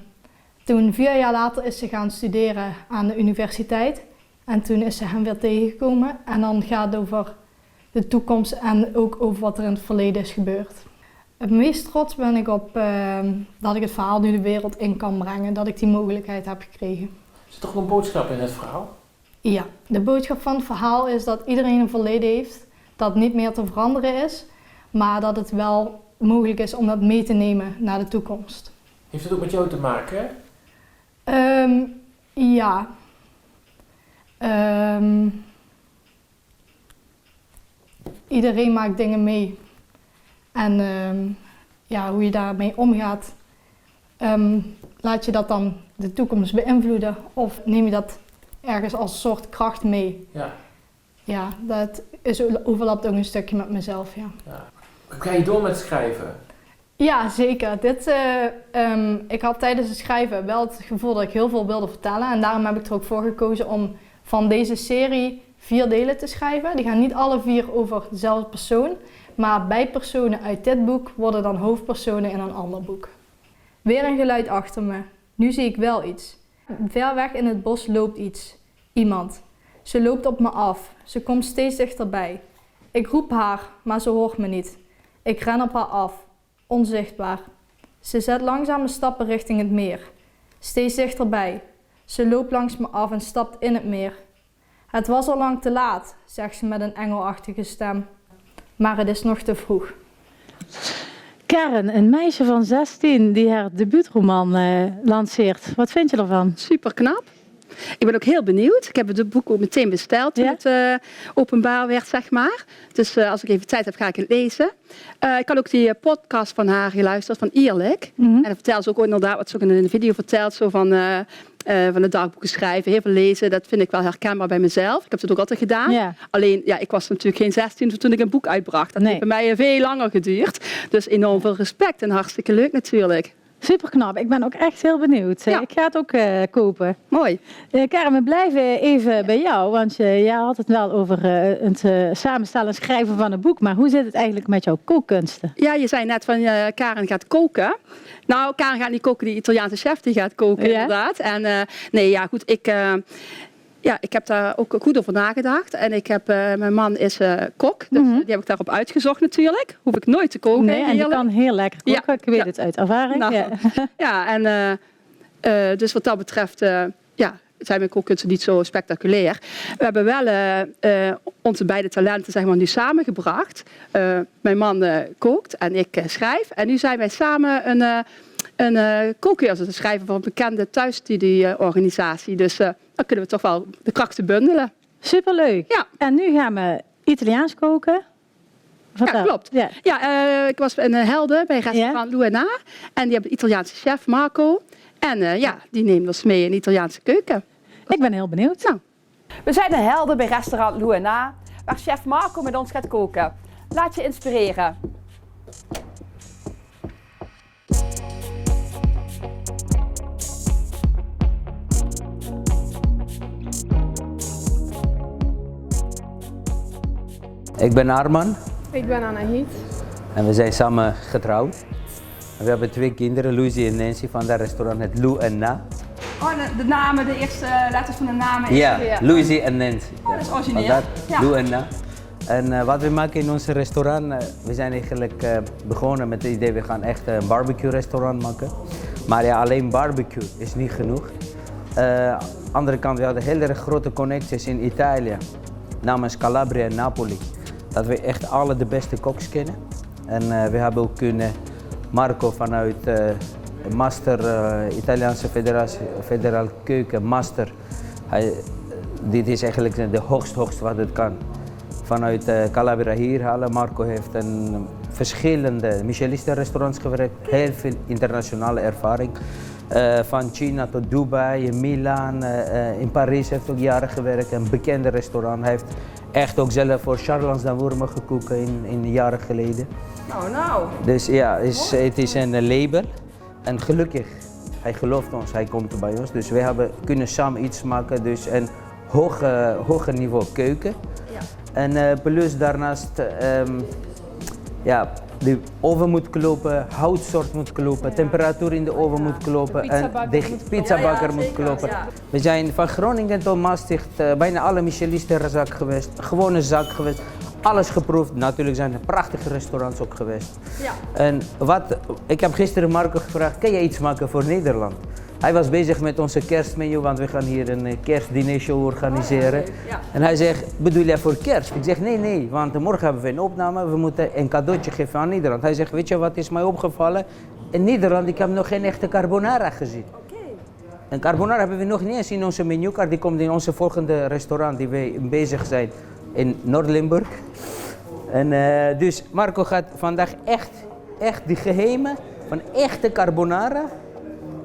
Toen 4 jaar later is ze gaan studeren aan de universiteit. En toen is ze hem weer tegengekomen. En dan gaat het over de toekomst en ook over wat er in het verleden is gebeurd. Het meest trots ben ik op dat ik het verhaal nu de wereld in kan brengen. Dat ik die mogelijkheid heb gekregen. Is er toch een boodschap in het verhaal? Ja, de boodschap van het verhaal is dat iedereen een verleden heeft. Dat niet meer te veranderen is. Maar dat het wel mogelijk is om dat mee te nemen naar de toekomst. Heeft het ook met jou te maken? Ja. Iedereen maakt dingen mee. En hoe je daarmee omgaat, laat je dat dan de toekomst beïnvloeden of neem je dat ergens als een soort kracht mee? Ja. Ja, dat overlapt ook een stukje met mezelf, ja. Ga je door met schrijven? Ja, zeker. Ik had tijdens het schrijven wel het gevoel dat ik heel veel wilde vertellen en daarom heb ik er ook voor gekozen om van deze serie 4 delen te schrijven. Die gaan niet alle 4 over dezelfde persoon, maar bijpersonen uit dit boek worden dan hoofdpersonen in een ander boek. Weer een geluid achter me. Nu zie ik wel iets. Ver weg in het bos loopt iets. Iemand. Ze loopt op me af. Ze komt steeds dichterbij. Ik roep haar, maar ze hoort me niet. Ik ren op haar af. Onzichtbaar. Ze zet langzame stappen richting het meer. Steeds dichterbij. Ze loopt langs me af en stapt in het meer. Het was al lang te laat, zegt ze met een engelachtige stem. Maar het is nog te vroeg. Karen, een meisje van 16 die haar debuutroman lanceert. Wat vind je ervan? Super knap. Ik ben ook heel benieuwd. Ik heb het boek ook meteen besteld toen het openbaar werd, zeg maar. Dus als ik even tijd heb, ga ik het lezen. Ik had ook die podcast van haar geluisterd, van Eerlijk. En dan vertelt ze ook inderdaad, wat ze ook in een video vertelt, zo van de dagboeken schrijven, heel veel lezen. Dat vind ik wel herkenbaar bij mezelf. Ik heb het ook altijd gedaan. Ja. Alleen, ik was natuurlijk geen 16 toen ik een boek uitbracht. Dat heeft bij mij veel langer geduurd. Dus enorm veel respect en hartstikke leuk natuurlijk. Super knap. Ik ben ook echt heel benieuwd. Ja. Ik ga het ook kopen. Mooi. Karen, we blijven even bij jou. Want jij had het wel over het samenstellen en schrijven van een boek. Maar hoe zit het eigenlijk met jouw kookkunsten? Ja, je zei net van Karen gaat koken. Nou, Karen gaat niet koken. Die Italiaanse chef die gaat koken, inderdaad. En ik heb daar ook goed over nagedacht. En mijn man is kok, dus die heb ik daarop uitgezocht natuurlijk. Hoef ik nooit te koken. Nee, en die kan heel lekker koken. Ik weet het uit ervaring. Nou, dus wat dat betreft zijn mijn kookkunsten niet zo spectaculair. We hebben wel onze beide talenten zeg maar, nu samengebracht. Mijn man kookt en ik schrijf. En nu zijn wij samen een kookcursus te schrijven voor een bekende thuisstudieorganisatie. Dus dan kunnen we toch wel de krachten bundelen. Superleuk. Ja. En nu gaan we Italiaans koken. Ja, klopt. Ja. Ik was in Helden bij restaurant Luena. En die hebben de Italiaanse chef Marco. En die neemt ons mee in de Italiaanse keuken. Ik ben heel benieuwd. Nou. We zijn in Helden bij restaurant Luena, waar chef Marco met ons gaat koken. Laat je inspireren. Ik ben Arman. Ik ben Anahit. En we zijn samen getrouwd. We hebben 2 kinderen, Lucy en Nancy, van dat restaurant het Lou en Na. Oh, de namen, de eerste letters van de namen. Ja, Lucy en Nancy. Oh, dat is origineel. Vandaar Ja. Lou en Na. En wat we maken in ons restaurant, we zijn eigenlijk begonnen met het idee, we gaan echt een barbecue restaurant maken. Maar ja, alleen barbecue is niet genoeg. Andere kant, we hadden heel erg grote connecties in Italië, namens Calabria en Napoli. Dat we echt alle de beste koks kennen. En we hebben ook kunnen Marco vanuit Master, Italiaanse Federaal Keuken, Master. Dit is eigenlijk de hoogst wat het kan. Vanuit Calabria hier halen. Marco heeft een verschillende Michelin-restaurants gewerkt, heel veel internationale ervaring. Van China tot Dubai, in Milaan, in Parijs heeft ook jaren gewerkt, een bekende restaurant. Hij heeft echt ook zelf voor Charles d'Amour gekookt in jaren geleden. Nou. Dus ja, het is een label en gelukkig, hij gelooft ons, hij komt bij ons. Dus we hebben kunnen samen iets maken, dus een hoger niveau keuken. Ja. En plus daarnaast, ja, de oven moet kloppen, houtsoort moet kloppen, temperatuur in de oven moet kloppen en de pizzabakker moet kloppen. Ja. We zijn van Groningen tot Maastricht bijna alle Michelin-sterrenzaak geweest, gewone zaak geweest, alles geproefd. Natuurlijk zijn er prachtige restaurants ook geweest. Ja. En ik heb gisteren Marco gevraagd, kan je iets maken voor Nederland? Hij was bezig met onze kerstmenu, want we gaan hier een kerstdinershow organiseren. Ja. En hij zegt, bedoel jij voor kerst? Ik zeg, nee, want morgen hebben we een opname, we moeten een cadeautje geven aan Nederland. Hij zegt, weet je wat is mij opgevallen? In Nederland, ik heb nog geen echte carbonara gezien. En carbonara hebben we nog niet eens in onze menukaart, die komt in onze volgende restaurant die we bezig zijn in Noord-Limburg. En dus Marco gaat vandaag echt die geheimen van echte carbonara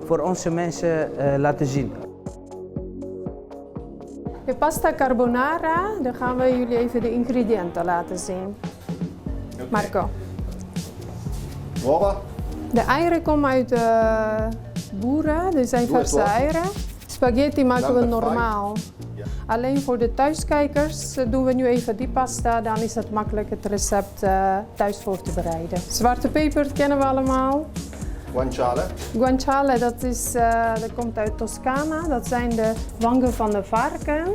voor onze mensen laten zien. De pasta carbonara, dan gaan we jullie even de ingrediënten laten zien. Marco. Uova. De eieren komen uit de boeren, dit zijn verse eieren. Spaghetti maken we normaal. Alleen voor de thuiskijkers doen we nu even die pasta, dan is het makkelijk het recept thuis voor te bereiden. Zwarte peper kennen we allemaal. Guanciale. Guanciale, dat komt uit Toscana. Dat zijn de wangen van de varken.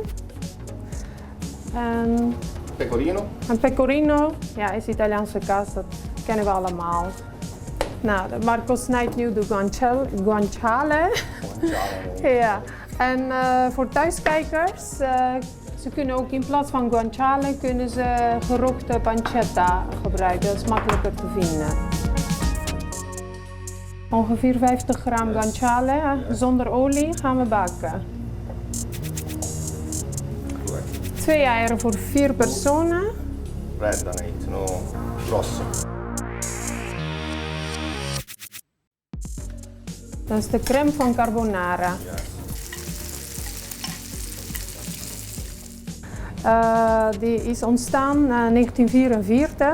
En Pecorino. een pecorino, ja, is Italiaanse kaas, dat kennen we allemaal. Nou, Marco snijdt nu de guanciale. Ja. En voor thuiskijkers, ze kunnen ook in plaats van guanciale kunnen ze gerookte pancetta gebruiken. Dat is makkelijker te vinden. Ongeveer 50 gram guanciale, zonder olie, gaan we bakken. 2 eieren voor 4 personen. Fredda, sono grosse. Dat is de crème van carbonara. Die is ontstaan in 1944.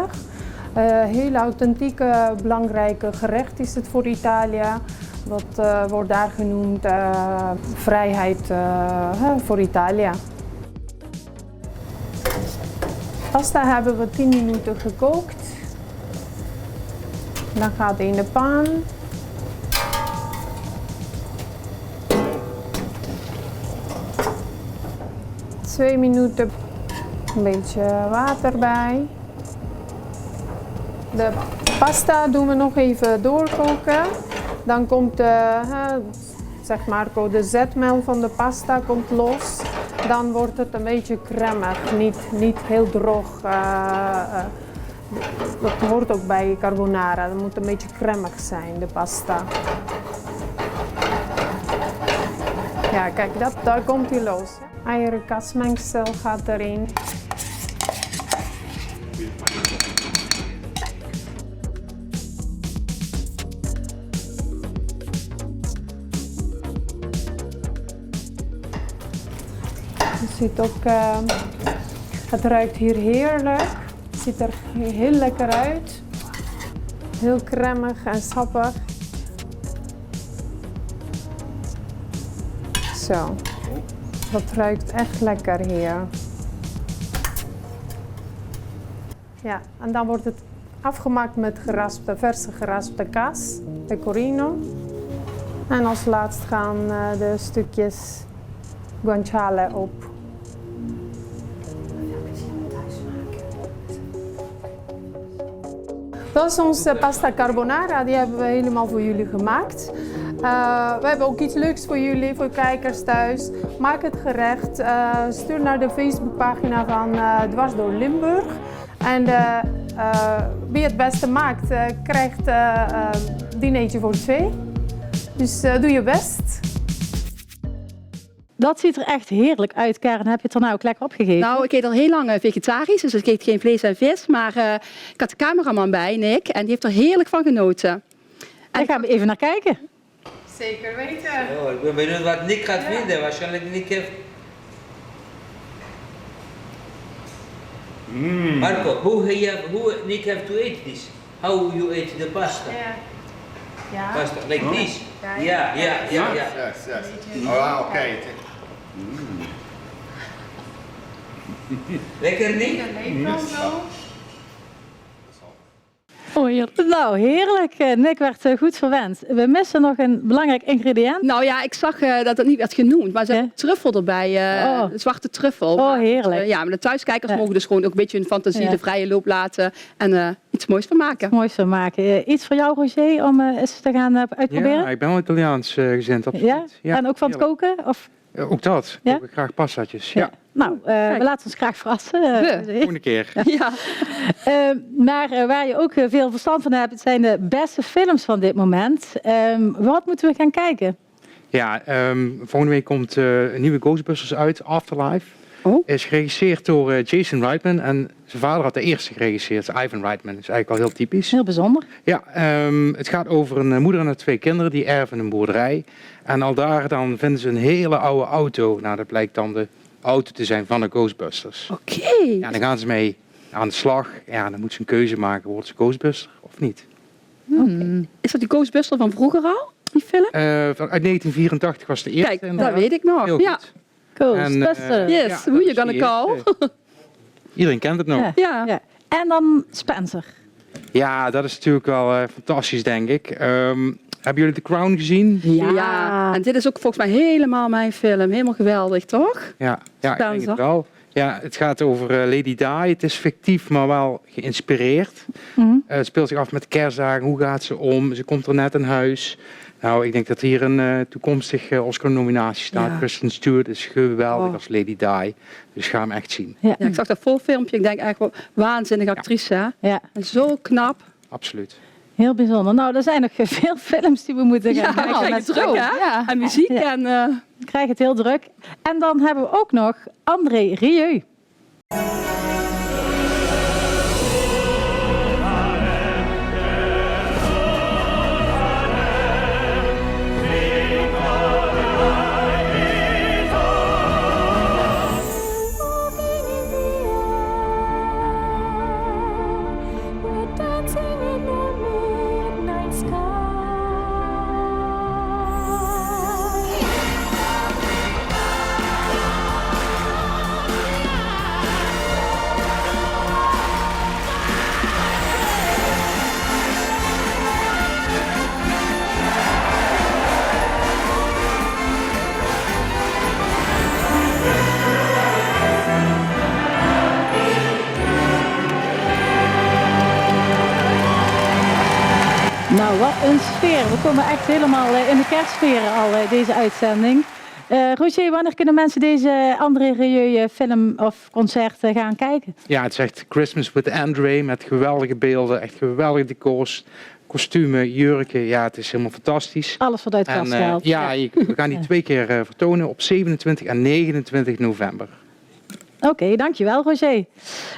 Heel authentieke, belangrijke gerecht is het voor Italië. Dat wordt daar genoemd vrijheid voor Italië. Pasta hebben we 10 minuten gekookt. Dan gaat het in de pan. Twee minuten een beetje water bij. De pasta doen we nog even doorkoken. Dan komt zeg Marco, de zetmeel van de pasta komt los. Dan wordt het een beetje cremig, niet heel droog. Dat hoort ook bij carbonara. Het moet een beetje cremig zijn, de pasta. Ja, kijk, daar komt hij los. Eieren kasmengsel gaat erin. Je ziet ook, het ruikt hier heerlijk. Het ziet er heel lekker uit. Heel cremig en sappig. Zo. Dat ruikt echt lekker hier. Ja, en dan wordt het afgemaakt met verse geraspte kaas, pecorino. En als laatst gaan de stukjes guanciale op. Dat is onze pasta carbonara, die hebben we helemaal voor jullie gemaakt. We hebben ook iets leuks voor jullie, voor kijkers thuis. Maak het gerecht, stuur naar de Facebookpagina van Dwars door Limburg. En wie het beste maakt, krijgt dinertje voor 2. Dus doe je best. Dat ziet er echt heerlijk uit, Karen. Heb je het er nou ook lekker opgegeten? Nou, ik eet al heel lang vegetarisch, dus ik eet geen vlees en vis. Maar ik had de cameraman bij, Nick, en die heeft er heerlijk van genoten. Daar gaan we even naar kijken. Zeker weten. Oh, ik ben benieuwd wat Nick gaat vinden. Waarschijnlijk Nick heeft... Marco, hoe Nick have to eat this? How you eat the pasta? Yeah. Pasta, like this? Yeah. Yes. Oh, okay. Lekker Nick? Oh, heerlijk. Nou, heerlijk. Nick werd goed verwend. We missen nog een belangrijk ingrediënt. Nou ja, ik zag dat het niet werd genoemd, maar ze hebben truffel erbij, de zwarte truffel. Oh, heerlijk. Ja, maar de thuiskijkers mogen dus gewoon ook een beetje hun fantasie de vrije loop laten en iets moois van maken. Moois van maken. Iets voor jou, Roger, om eens te gaan uitproberen? Ja, ik ben wel Italiaans gezind, absoluut. Ja? En ook van het koken? Of? Ook dat. Ik kook graag pastaatjes. Ja. Nou, we laten ons graag verrassen. Volgende keer. Ja. Maar waar je ook veel verstand van hebt, het zijn de beste films van dit moment. Wat moeten we gaan kijken? Ja, volgende week komt een nieuwe Ghostbusters uit, Afterlife. Is geregisseerd door Jason Reitman en zijn vader had de eerste geregisseerd, Ivan Reitman. Dat is eigenlijk al heel typisch. Heel bijzonder. Ja, het gaat over een moeder en 2 kinderen die erven een boerderij. En al daar dan vinden ze een hele oude auto. Nou, dat blijkt dan de auto te zijn van de Ghostbusters. Oké. Ja, dan gaan ze mee aan de slag. Ja, dan moeten ze een keuze maken. Wordt ze Ghostbuster of niet? Is dat die Ghostbuster van vroeger al, die film? Uit 1984 was de eerste. Kijk, dat weet ik nog. Heel Ja. goed. Ghostbusters. Yes, who you gonna call? Iedereen kent het nog. Ja. En dan Spencer. Ja, dat is natuurlijk wel fantastisch, denk ik. Hebben jullie The Crown gezien? Ja, en dit is ook volgens mij helemaal mijn film. Helemaal geweldig, toch? Ja, ik denk het wel. Ja, het gaat over Lady Di. Het is fictief, maar wel geïnspireerd. Het speelt zich af met kerstdagen. Hoe gaat ze om? Ze komt er net in huis. Nou, ik denk dat hier een toekomstige Oscar-nominatie staat. Ja. Kristen Stewart is geweldig als Lady Di. Dus ga hem echt zien. Ja, ik zag dat voorfilmpje. Ik denk eigenlijk wel waanzinnige actrice. Hè? Ja. En zo knap. Absoluut. Heel bijzonder. Nou, er zijn nog veel films die we moeten gaan kijken. krijg het druk, hè? Ja. En muziek. Ja. En, We krijgen het heel druk. En dan hebben we ook nog André Rieu. Nou, wat een sfeer. We komen echt helemaal in de kerstsfeer al deze uitzending. Roger, wanneer kunnen mensen deze André Rieu film of concert gaan kijken? Ja, het is echt Christmas with André met geweldige beelden, echt geweldige decors, kostuums, jurken. Ja, het is helemaal fantastisch. Alles wat uit de kast gehaald. We gaan die 2 keer vertonen op 27 en 29 november. Oké, dankjewel Roger.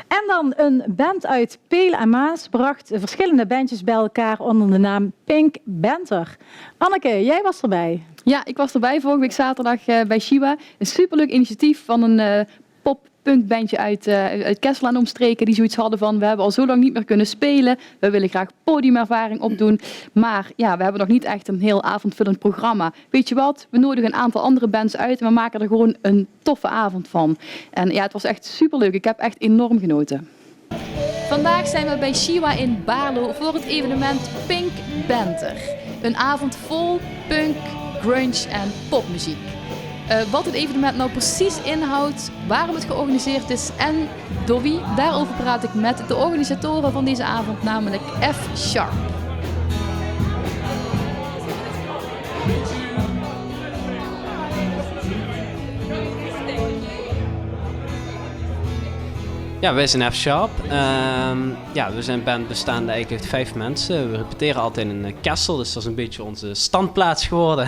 En dan een band uit Peel en Maas bracht verschillende bandjes bij elkaar onder de naam Pink Banter. Anneke, jij was erbij. Ja, ik was erbij vorige week zaterdag bij Shiwa. Een superleuk initiatief van een pop-punkbandje uit Kessel en omstreken die zoiets hadden van we hebben al zo lang niet meer kunnen spelen. We willen graag podiumervaring opdoen. Maar ja, we hebben nog niet echt een heel avondvullend programma. Weet je wat? We nodigen een aantal andere bands uit en we maken er gewoon een toffe avond van. En ja, het was echt superleuk. Ik heb echt enorm genoten. Vandaag zijn we bij Shiwa in Baarlo voor het evenement Pink Panther. Een avond vol punk, grunge en popmuziek. Wat het evenement nou precies inhoudt, waarom het georganiseerd is en door wie, daarover praat ik met de organisatoren van deze avond, namelijk F Sharp. Ja, wij zijn F Sharp. We zijn een band bestaande eigenlijk uit 5 mensen. We repeteren altijd in een Kessel, dus dat is een beetje onze standplaats geworden.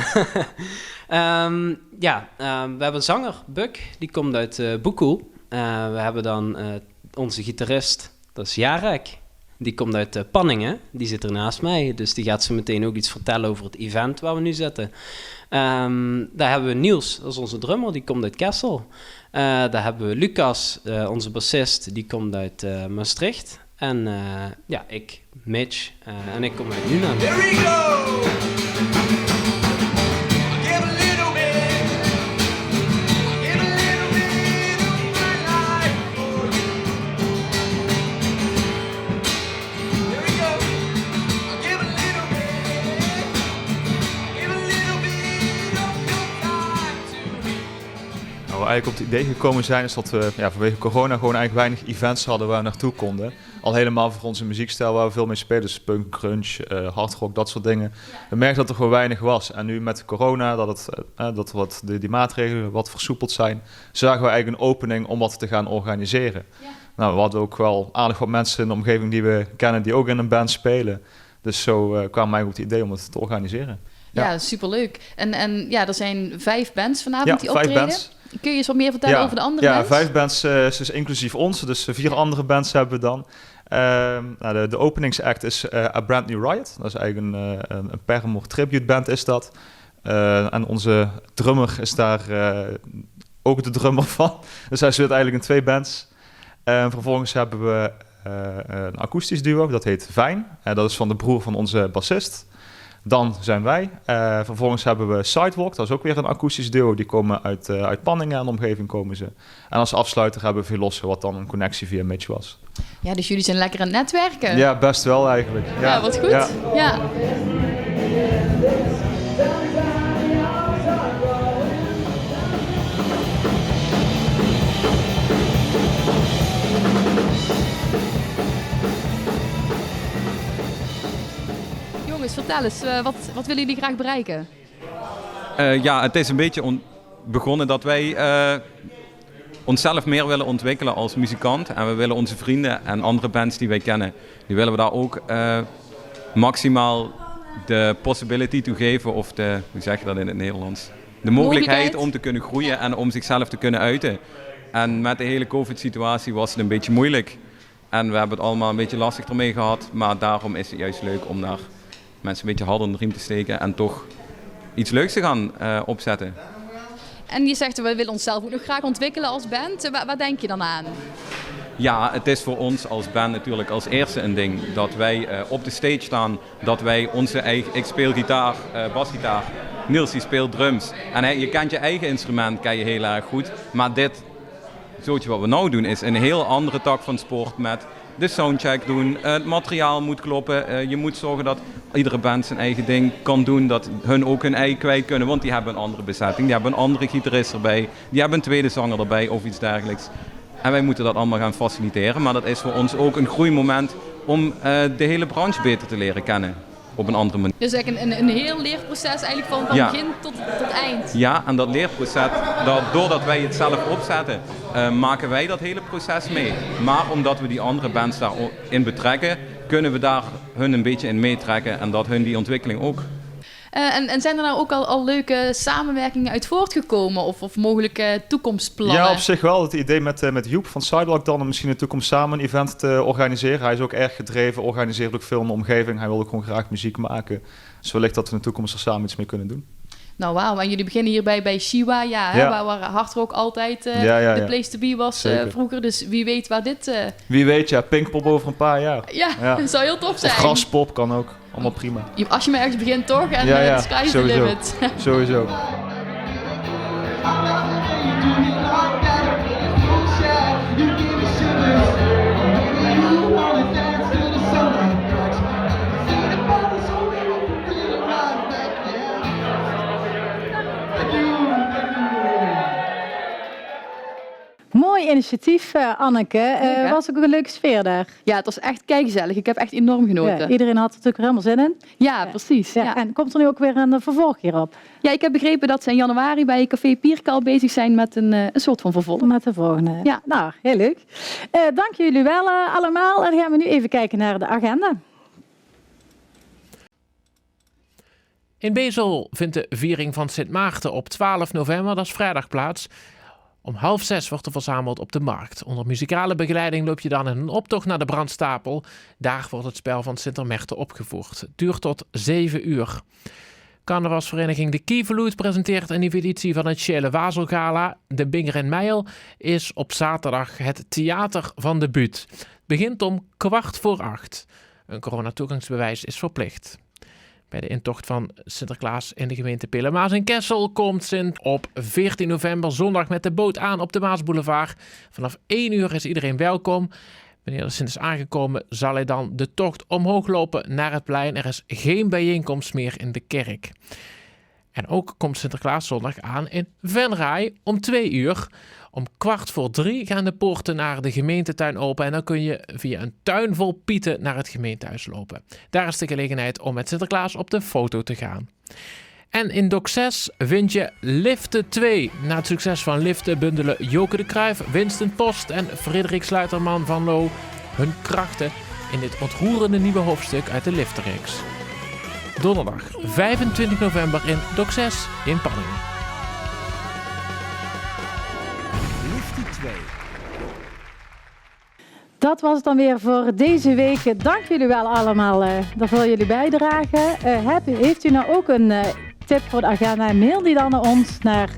We hebben een zanger, Buck, die komt uit Boekoel. We hebben dan onze gitarist, dat is Jarek. Die komt uit Panningen, die zit er naast mij. Dus die gaat zo meteen ook iets vertellen over het event waar we nu zitten. Daar hebben we Niels, dat is onze drummer, die komt uit Kessel. Daar hebben we Lucas, onze bassist, die komt uit Maastricht. En ik, Mitch, en ik kom uit Nuna. Here we go! Eigenlijk op het idee gekomen zijn is dat we vanwege corona gewoon eigenlijk weinig events hadden waar we naartoe konden. Al helemaal voor onze muziekstijl waar we veel mee spelen, dus punk, grunge, hardrock, dat soort dingen. We merkten dat er gewoon weinig was. En nu met corona, dat die maatregelen wat versoepeld zijn, zagen we eigenlijk een opening om wat te gaan organiseren. Ja. Nou, we hadden ook wel aardig wat mensen in de omgeving die we kennen die ook in een band spelen. Dus zo kwamen we eigenlijk op het idee om het te organiseren. Ja, superleuk. En er zijn 5 bands vanavond die optreden. 5 bands. Kun je eens wat meer vertellen over de andere bands? Ja, 5 bands, dus inclusief ons. Dus 4 andere bands hebben we dan. De openingsact is A Brand New Riot. Dat is eigenlijk een Paramore tribute band is dat. En onze drummer is daar ook de drummer van. Dus hij zit eigenlijk in 2 bands. Vervolgens hebben we een akoestisch duo, dat heet Vijn. Dat is van de broer van onze bassist. Dan zijn wij. Vervolgens hebben we Sidewalk, dat is ook weer een akoestisch duo. Die komen uit Panningen en de omgeving komen ze. En als afsluiter hebben we Velosse, wat dan een connectie via Mitch was. Ja, dus jullie zijn lekker aan het netwerken. Ja, best wel eigenlijk. Ja, wat goed. Ja. Vertel eens, wat willen jullie graag bereiken? Het is een beetje begonnen dat wij onszelf meer willen ontwikkelen als muzikant. En we willen onze vrienden en andere bands die wij kennen, die willen we daar ook maximaal de possibility toe geven. Of hoe zeg je dat in het Nederlands? De mogelijkheid om te kunnen groeien en om zichzelf te kunnen uiten. En met de hele COVID-situatie was het een beetje moeilijk. En we hebben het allemaal een beetje lastig ermee gehad. Maar daarom is het juist leuk om daar mensen een beetje harder in de riem te steken en toch iets leuks te gaan opzetten. En je zegt, we willen onszelf ook nog graag ontwikkelen als band. Waar denk je dan aan? Ja, het is voor ons als band natuurlijk als eerste een ding dat wij op de stage staan, dat wij onze eigen... Ik speel gitaar, basgitaar, Niels die speelt drums. En je kent je eigen instrument, ken je heel erg goed. Maar dit, zootje wat we nou doen, is een heel andere tak van sport met de soundcheck doen, het materiaal moet kloppen. Je moet zorgen dat iedere band zijn eigen ding kan doen, dat hun ook hun eigen kwijt kunnen, want die hebben een andere bezetting, die hebben een andere gitarist erbij, die hebben een tweede zanger erbij of iets dergelijks. En wij moeten dat allemaal gaan faciliteren, maar dat is voor ons ook een groeimoment om de hele branche beter te leren kennen. Op een andere manier. Dus eigenlijk een heel leerproces eigenlijk van begin tot eind. Ja, en dat leerproces, doordat wij het zelf opzetten, maken wij dat hele proces mee. Maar omdat we die andere bands daarin betrekken, kunnen we daar hun een beetje in meetrekken en dat hun die ontwikkeling ook. En zijn er nou ook al leuke samenwerkingen uit voortgekomen of mogelijke toekomstplannen? Ja, op zich wel. Het idee met Joep van Sidewalk dan om misschien in de toekomst samen een event te organiseren. Hij is ook erg gedreven, organiseert ook veel in de omgeving. Hij wil ook gewoon graag muziek maken. Dus wellicht dat we in de toekomst er samen iets mee kunnen doen. Nou wauw, en jullie beginnen hierbij bij Shiwa, waar hardrock altijd de place to be was vroeger. Dus wie weet waar dit... Wie weet, ja, Pinkpop over een paar jaar. Ja, dat zou heel tof zijn. Of Graspop kan ook, allemaal prima. Als je maar ergens begint toch, en the sky is the limit. Sowieso. initiatief, Anneke. Was ook een leuke sfeer daar. Ja, het was echt keigezellig. Ik heb echt enorm genoten. Ja, iedereen had er natuurlijk helemaal zin in. Ja, precies. Ja. En komt er nu ook weer een vervolg hierop? Ja, ik heb begrepen dat ze in januari bij Café Pierkal bezig zijn met een soort van vervolg. Met de volgende. Ja. Nou, heel leuk. Dank jullie wel allemaal. En dan gaan we nu even kijken naar de agenda. In Bezel vindt de viering van Sint Maarten op 12 november, dat is vrijdag, plaats. Om 5:30 wordt er verzameld op de markt. Onder muzikale begeleiding loop je dan in een optocht naar de brandstapel. Daar wordt het spel van Sintermechten opgevoerd. Het duurt tot 7 uur. Carnavalsvereniging De Kieverloed presenteert een nieuwe editie van het Schele Wazelgala. De Binger en Meijel is op zaterdag het theater van de Buut. Het begint om 7:15. Een coronatoegangsbewijs is verplicht. Bij de intocht van Sinterklaas in de gemeente Pellemaas en Kessel komt Sint op 14 november zondag met de boot aan op de Maasboulevard. Vanaf 1 uur is iedereen welkom. Wanneer de Sint is aangekomen, zal hij dan de tocht omhoog lopen naar het plein. Er is geen bijeenkomst meer in de kerk. En ook komt Sinterklaas zondag aan in Venray om 2 uur. Om 2:15 gaan de poorten naar de gemeentetuin open en dan kun je via een tuin vol pieten naar het gemeentehuis lopen. Daar is de gelegenheid om met Sinterklaas op de foto te gaan. En in Dok 6 vind je Liften 2. Na het succes van Liften bundelen Joke de Cruijff, Winston Post en Frederik Sluiterman van Loo hun krachten in dit ontroerende nieuwe hoofdstuk uit de Liftenreeks. Donderdag 25 november in Dok 6 in Panningen. Dat was het dan weer voor deze week. Dank jullie wel allemaal voor jullie bijdrage. Heeft u nou ook een tip voor de agenda? Mail die dan naar ons naar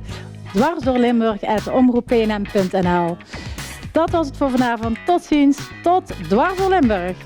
dwarsdoorlimburg@omroeppnm.nl. Dat was het voor vanavond. Tot ziens. Tot Dwars door Limburg.